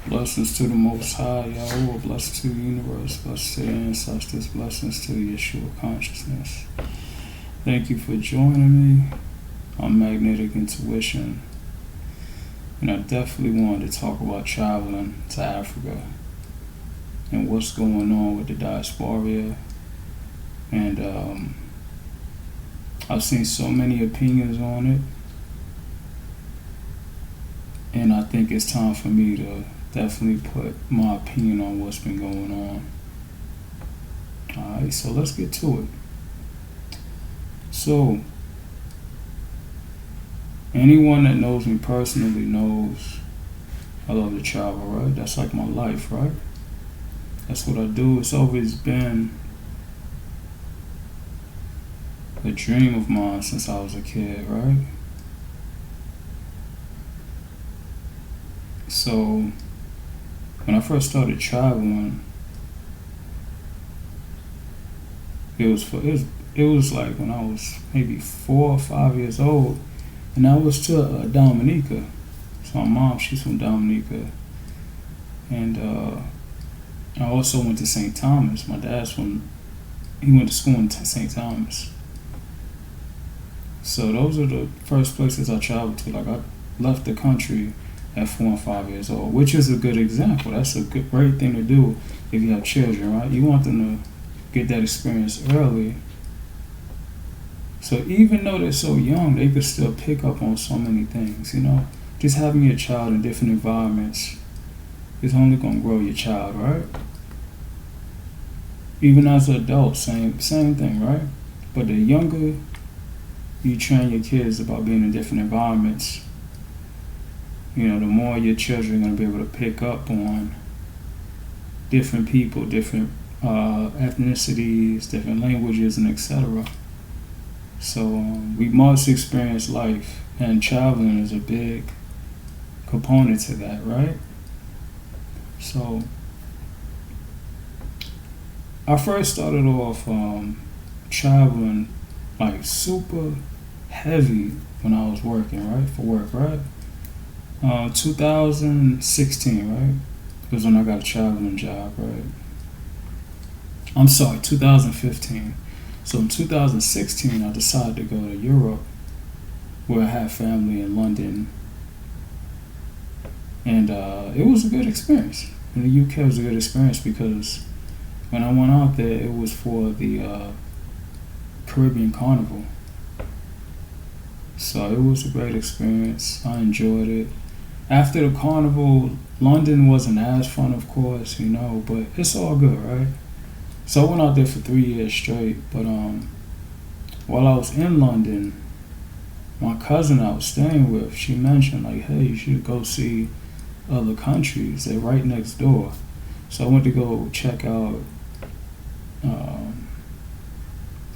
Blessings to the Most High, Yahweh. Blessings to the universe. Blessings to the ancestors. Blessings to the Yeshua consciousness. Thank you for joining me on Magnetic Intuition. And I definitely wanted to talk about traveling to Africa and what's going on with the diaspora. And I've seen so many opinions on it. And I think it's time for me to definitely put my opinion on what's been going on. Alright, so let's get to it. So, anyone that knows me personally knows I love to travel, right? That's like my life, right? That's what I do. It's always been a dream of mine since I was a kid, right? So, when I first started traveling, it was like when I was maybe 4 or 5 years old, and I was to Dominica. So my mom, she's from Dominica, and I also went to St. Thomas. My dad's he went to school in St. Thomas. So those are the first places I traveled to. Like I left the country at 4 and 5 years old, which is a good example. That's a great thing to do if you have children, right? You want them to get that experience early. So even though they're so young, they could still pick up on so many things, you know? Just having your child in different environments is only going to grow your child, right? Even as an adult, same thing, right? But the younger you train your kids about being in different environments, you know, the more your children are going to be able to pick up on different people, different ethnicities, different languages, and etc. So we must experience life, and traveling is a big component to that, right? So I first started off traveling like super heavy when I was working, right? For work, right? 2016, right? Was when I got a traveling job, right? I'm sorry, 2015. So in 2016, I decided to go to Europe, where I have family in London. And it was a good experience. In the UK, it was a good experience because when I went out there, it was for the Caribbean Carnival. So it was a great experience. I enjoyed it. After the carnival, London wasn't as fun, of course, you know, but it's all good, right? So I went out there for 3 years straight. But while I was in London, my cousin I was staying with, she mentioned like, hey, you should go see other countries. They're right next door. So I went to go check out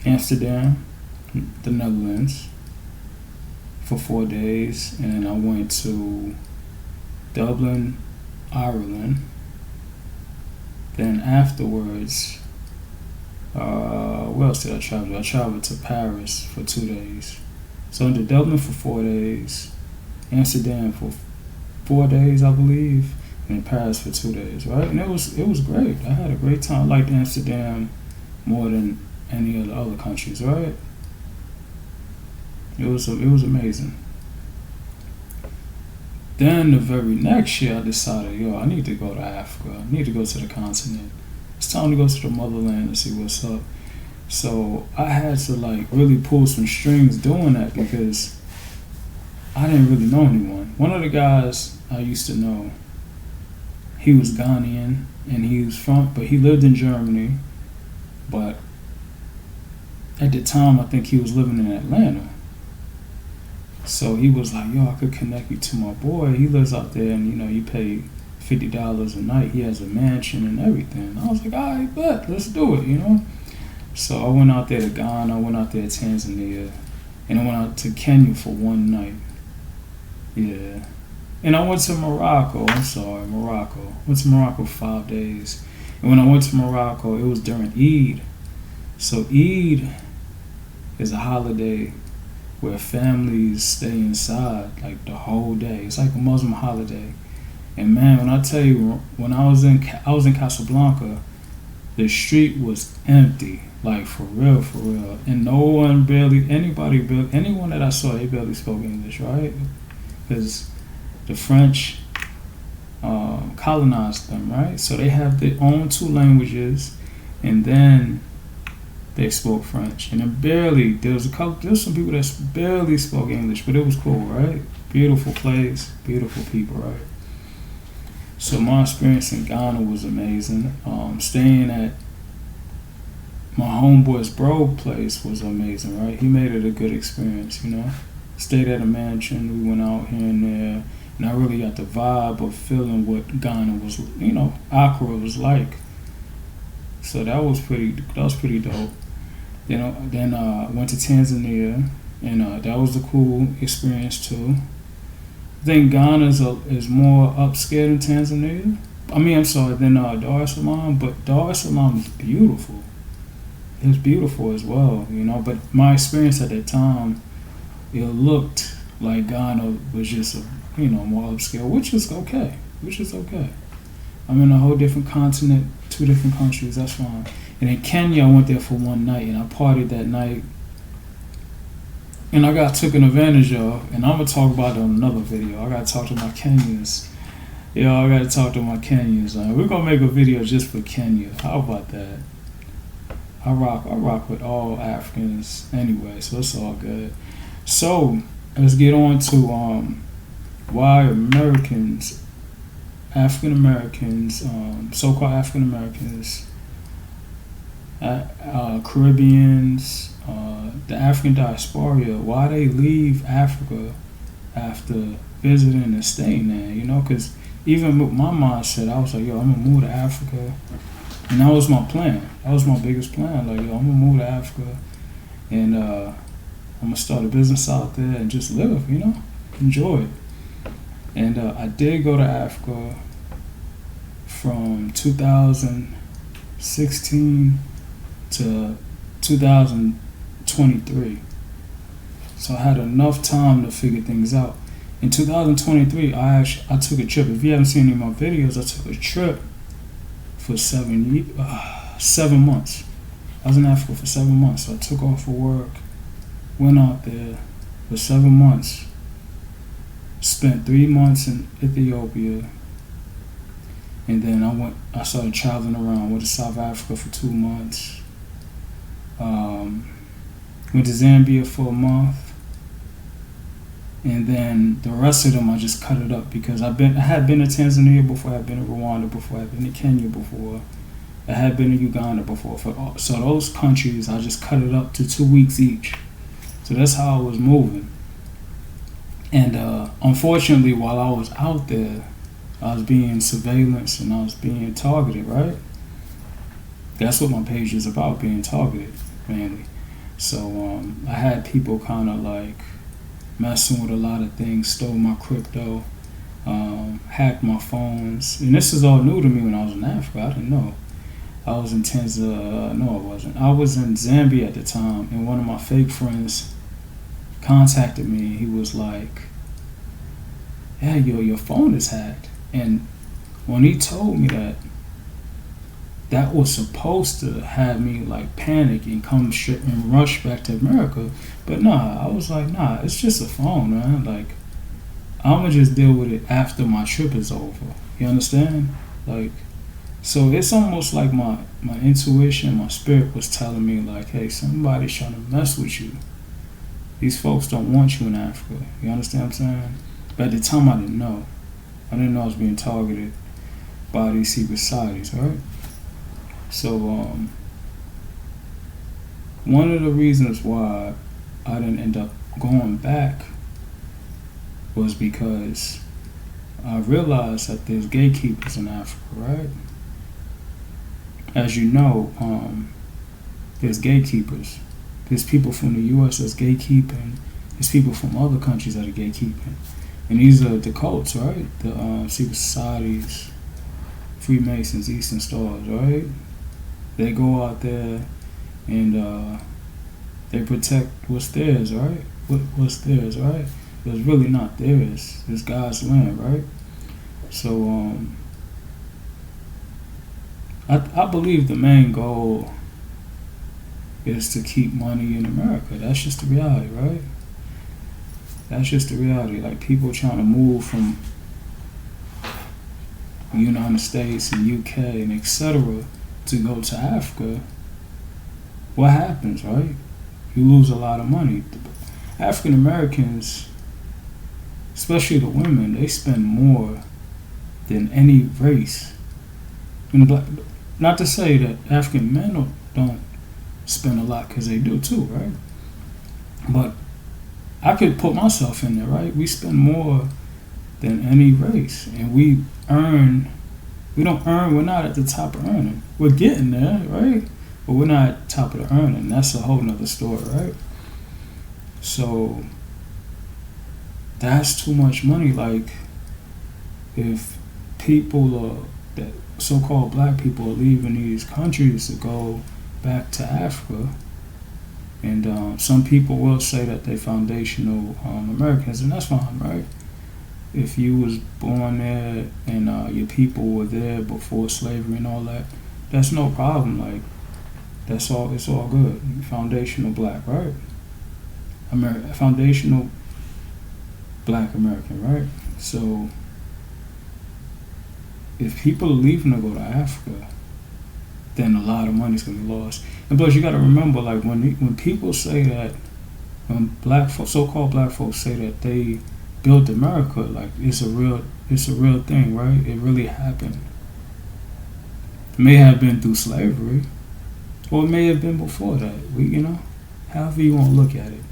Amsterdam, the Netherlands, for 4 days, and I went to Dublin, Ireland. Then afterwards, where else did I travel? I traveled to Paris for 2 days. So I went to Dublin for 4 days, Amsterdam for 4 days, I believe, and Paris for 2 days, right? And it was great. I had a great time. I liked Amsterdam more than any of the other countries, right? It was amazing. Then the very next year, I decided, I need to go to Africa. I need to go to the continent. It's time to go to the motherland and see what's up. So I had to like really pull some strings doing that because I didn't really know anyone. One of the guys I used to know, he was Ghanaian and but he lived in Germany. But at the time, I think he was living in Atlanta. So he was like, I could connect you to my boy. He lives out there, and you pay $50 a night. He has a mansion and everything. I was like, all right, bet, let's do it, So I went out there to Ghana, I went out there to Tanzania, and I went out to Kenya for 1 night. Yeah. And I went to Morocco. Went to Morocco for 5 days. And when I went to Morocco, it was during Eid. So Eid is a holiday where families stay inside like the whole day. It's like a Muslim holiday. And man, when I tell you, when I was in Casablanca, the street was empty, like for real, for real. And no one anyone that I saw, they barely spoke English, right? Because the French colonized them, right? So they have their own two languages, and then they spoke French. And then there was some people that barely spoke English, but it was cool, right? Beautiful place, beautiful people, right? So my experience in Ghana was amazing. Staying at my homeboy's bro place was amazing, right? He made it a good experience, you know. Stayed at a mansion. We went out here and there, and I really got the vibe of feeling what Ghana was, you know, Accra was like. So that was pretty dope. You know, then went to Tanzania, and that was a cool experience too. I think Ghana is more upscale than Tanzania. I'm sorry, than Dar es Salaam, but Dar es Salaam is beautiful. It was beautiful as well, you know. But my experience at that time, it looked like Ghana was just more upscale, which is okay. I'm in a whole different continent, two different countries. That's fine. And in Kenya, I went there for one night, and I partied that night, and I got taken advantage of. And I'm gonna talk about it on another video. I gotta talk to my Kenyans. I gotta talk to my Kenyans. We're gonna make a video just for Kenya. How about that? I rock with all Africans anyway, so it's all good. So let's get on to why African Americans, so-called African Americans, Caribbeans, the African diaspora, why they leave Africa after visiting and staying there. You know, because even with my mindset, I was like, I'm gonna move to Africa. And that was my plan. That was my biggest plan. Like, I'm gonna move to Africa, and I'm gonna start a business out there and just live, enjoy it. And I did go to Africa from 2016 to 2023. So I had enough time to figure things out. In 2023, I took a trip. If you haven't seen any of my videos, I took a trip for 7 months. I was in Africa for 7 months. So I took off for work, went out there for 7 months, spent 3 months in Ethiopia, and then I started traveling around. Went to South Africa for 2 months. Went to Zambia for a month. And then the rest of them I just cut it up because I had been to Tanzania before, I had been to Rwanda before, I had been to Kenya before, I had been to Uganda before. So those countries I just cut it up to 2 weeks each. So that's how I was moving. And unfortunately, while I was out there, I was being surveillance and I was being targeted, right? That's what my page is about, being targeted mainly. So I had people kind of like messing with a lot of things, stole my crypto, hacked my phones. And this is all new to me when I was in Africa. I didn't know. I was in Tanzania. No, I wasn't. I was in Zambia at the time, and one of my fake friends contacted me. He was like, "Yeah, your phone is hacked." And when he told me that was supposed to have me like panic and come straight and rush back to America. But nah, I was like, nah, it's just a phone, man. Like, I'ma just deal with it after my trip is over. You understand? Like, so it's almost like my intuition, my spirit was telling me like, hey, somebody's trying to mess with you. These folks don't want you in Africa. You understand what I'm saying? But at the time I didn't know. I didn't know I was being targeted by these secret societies, right? So, one of the reasons why I didn't end up going back was because I realized that there's gatekeepers in Africa, right? As you know, there's gatekeepers. There's people from the U.S. that's gatekeeping. There's people from other countries that are gatekeeping. And these are the cults, right? The secret societies, Freemasons, Eastern Stars, right? They go out there and they protect what's theirs, right? What's theirs, right? But it's really not theirs. It's God's land, right? So I believe the main goal is to keep money in America. That's just the reality, right? That's just the reality. Like people trying to move from the United States and UK and etc. to go to Africa. What happens, right? You lose a lot of money. African Americans, especially the women, they spend more than any race. And black, not to say that African men don't spend a lot, because they do too, right? But I could put myself in there, right? We spend more than any race, and we earn. We don't earn. We're not at the top of earning. We're getting there, right? But we're not at the top of the earning. That's a whole nother story, right? So that's too much money. Like if people that so-called black people are leaving these countries to go back to Africa, and some people will say that they're foundational Americans, and that's fine, right? If you was born there and your people were there before slavery and all that, that's no problem. Like that's all. It's all good. Foundational black, right? Foundational black American, right? So if people are leaving to go to Africa, then a lot of money's gonna be lost. And plus, you got to remember, like when people say that, when so-called black folks say that they built America, like it's a real thing, right? It really happened. It may have been through slavery, or it may have been before that. However you want to look at it,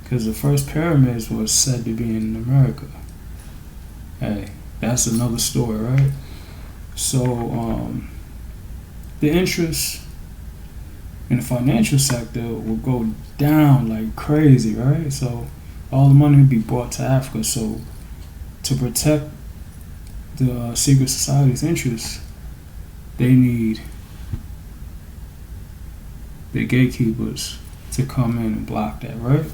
because the first pyramids was said to be in America. Hey, that's another story, right? So the interest in the financial sector will go down like crazy, right? So all the money will be brought to Africa. So to protect the secret society's interests, they need the gatekeepers to come in and block that, right?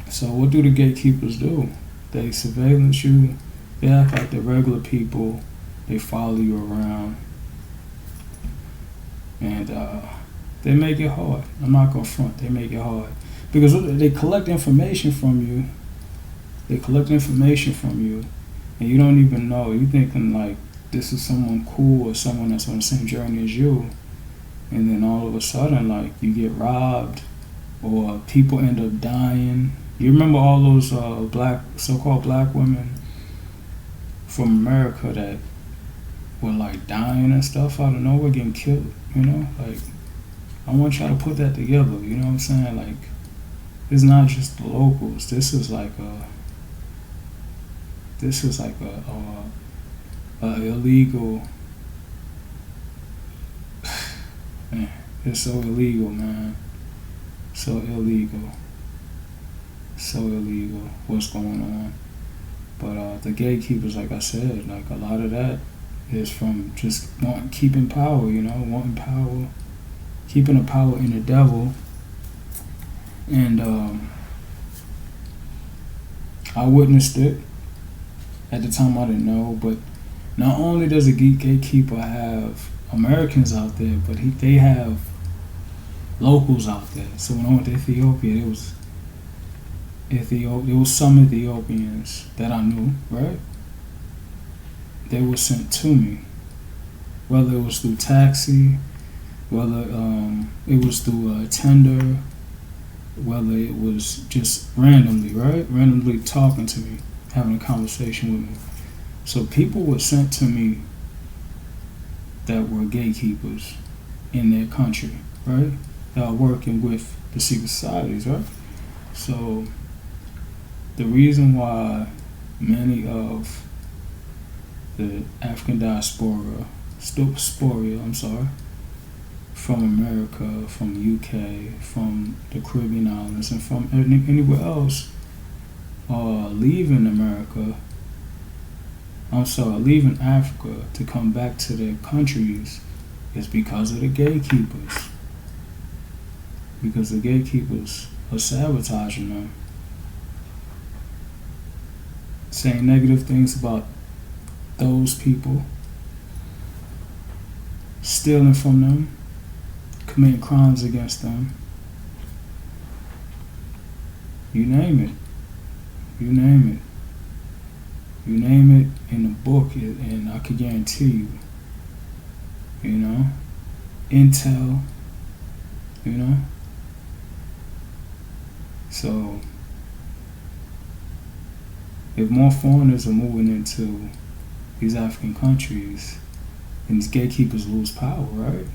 So what do the gatekeepers do? They surveillance you. They act like they're regular people. They follow you around. And they make it hard. I'm not going to front. They make it hard. Because they collect information from you. And you don't even know. You thinking like this is someone cool or someone that's on the same journey as you. And then all of a sudden, like, you get robbed or people end up dying. You remember all those so-called black women from America that were like dying and stuff out of nowhere, getting killed, Like, I want y'all to put that together, you know what I'm saying? Like, it's not just the locals. This is like a illegal. Man, it's so illegal, man. So illegal. What's going on? But the gatekeepers, like I said, like a lot of that is from just keeping power, wanting power, keeping the power in the devil. And I witnessed it. At the time I didn't know, but not only does a gatekeeper have Americans out there, but they have locals out there. So when I went to Ethiopia, there was some Ethiopians that I knew, right? They were sent to me, whether it was through taxi, whether it was through a tender, whether it was just randomly, right? Randomly talking to me, having a conversation with me. So people were sent to me that were gatekeepers in their country, right? That are working with the secret societies, right? So the reason why many of the African diaspora, from America, from the UK, from the Caribbean islands, and from anywhere else, are leaving leaving Africa to come back to their countries, is because of the gatekeepers. Because the gatekeepers are sabotaging them, saying negative things about those people, stealing from them, committing crimes against them. You name it. You name it. You name it in the book, and I could guarantee you, intel, So, if more foreigners are moving into these African countries, then these gatekeepers lose power, right?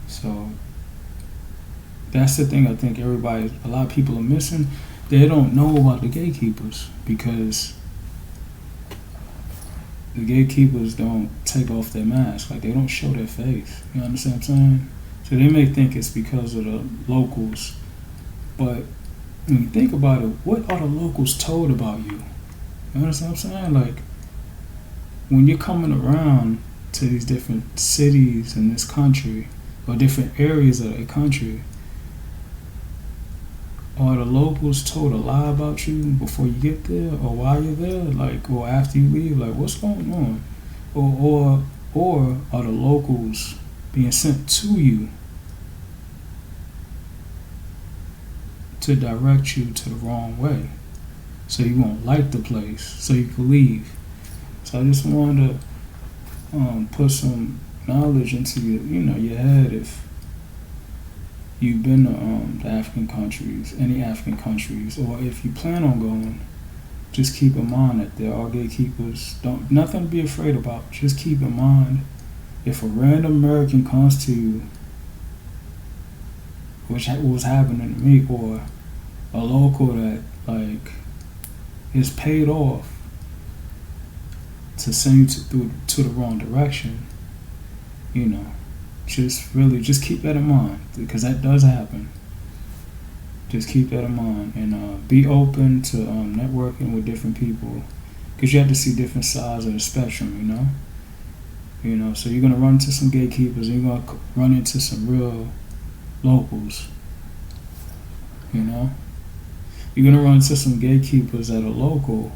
So, that's the thing I think a lot of people are missing. They don't know about the gatekeepers because the gatekeepers don't take off their mask. Like, they don't show their face. You understand what I'm saying? So they may think it's because of the locals, but when you think about it, what are the locals told about you? You understand what I'm saying? Like, when you're coming around to these different cities in this country, or different areas of the country, are the locals told a lie about you before you get there, or while you're there, like, or after you leave? Like, what's going on? Or are the locals being sent to you to direct you to the wrong way, so you won't like the place, so you can leave? So I just wanted to put some knowledge into your head. If you've been to the African countries, any African countries, or if you plan on going, just keep in mind that there are gatekeepers. Nothing to be afraid about. Just keep in mind, if a random American comes to you, which was happening to me, or a local that is paid off to send you to the wrong direction, just keep that in mind, because that does happen. Just keep that in mind, and be open to networking with different people, because you have to see different sides of the spectrum. So you're gonna run into some gatekeepers, and you're gonna run into some real locals. You're gonna run into some gatekeepers that are local,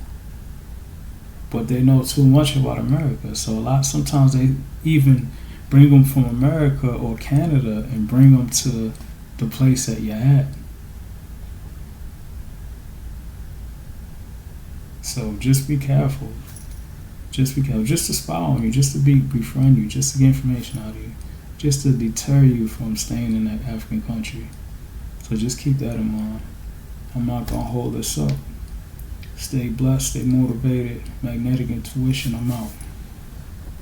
but they know too much about America. So sometimes they even bring them from America or Canada and bring them to the place that you're at. So just be careful. Just be careful. Just to spy on you, just to befriend you, just to get information out of you, just to deter you from staying in that African country. So just keep that in mind. I'm not gonna hold this up. Stay blessed, stay motivated. Magnetic Intuition, I'm out.